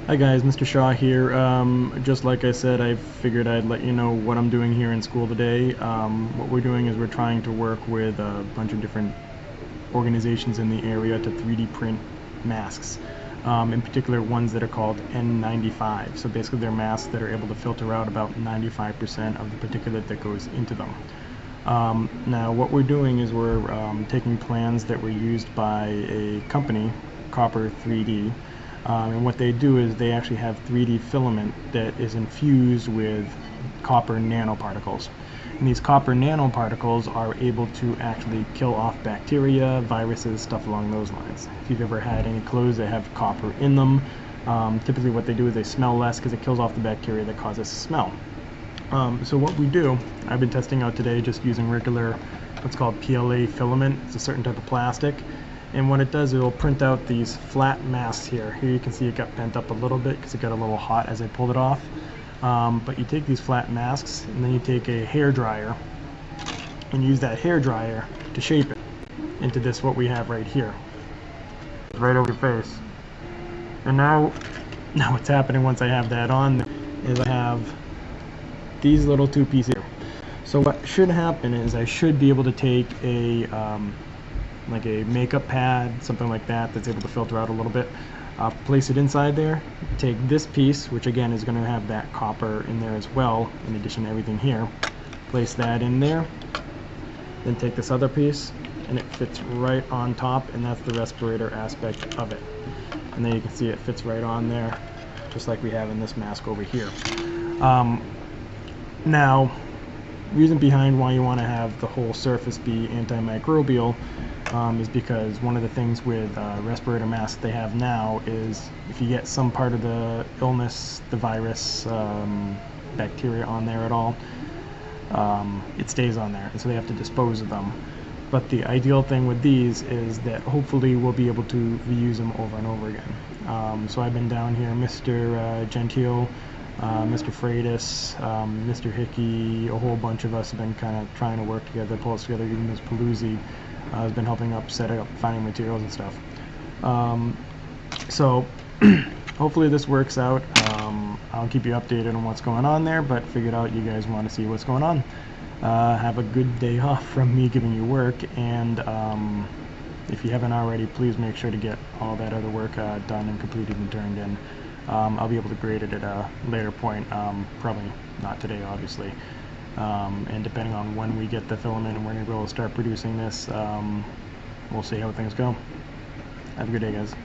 Hi guys, Mr. Shaw here. Just like I said, I figured I'd let you know what I'm doing here in school today. What we're doing is we're trying to work with a bunch of different organizations in the area to 3D print masks. In particular, ones that are called N95. So basically, they're masks that are able to filter out about 95% of the particulate that goes into them. Now, what we're doing is we're taking plans that were used by a company, Copper 3D, and what they do is they actually have 3D filament that is infused with copper nanoparticles. And these copper nanoparticles are able to actually kill off bacteria, viruses, stuff along those lines. If you've ever had any clothes that have copper in them, typically what they do is they smell less because it kills off the bacteria that causes smell. So what we do, I've been testing out today just using regular, what's called PLA filament. It's a certain type of plastic. And what it does, it will print out these flat masks here. Here you can see it got bent up a little bit because it got a little hot as I pulled it off. But you take these flat masks and then you take a hair dryer and use that hair dryer to shape it into this, what we have right here. Right over your face. And now what's happening once I have that on is I have these little two pieces here. So what should happen is I should be able to take a like a makeup pad, something like that, that's able to filter out a little bit, place it inside there, take this piece, which again is going to have that copper in there as well, in addition to everything here, place that in there, then take this other piece, and it fits right on top, and that's the respirator aspect of it. And then you can see it fits right on there, just like we have in this mask over here. Now, reason behind why you want to have the whole surface be antimicrobial is because one of the things with respirator masks they have now is if you get some part of the illness, the virus, bacteria on there at all, it stays on there, and so they have to dispose of them. But the ideal thing with these is that hopefully we'll be able to reuse them over and over again. So I've been down here, Mr. Gentile, Mr. Freitas, Mr. Hickey, a whole bunch of us have been kind of trying to work together, pull us together. Even Ms. Paluzzi has been helping up, setting up, finding materials and stuff. So hopefully this works out. I'll keep you updated on what's going on there, but figured out you guys want to see what's going on. Have a good day off from me giving you work, and if you haven't already, please make sure to get all that other work done and completed and turned in. I'll be able to grade it at a later point, probably not today, obviously. And depending on when we get the filament and we're going to be able to start producing this, we'll see how things go. Have a good day, guys.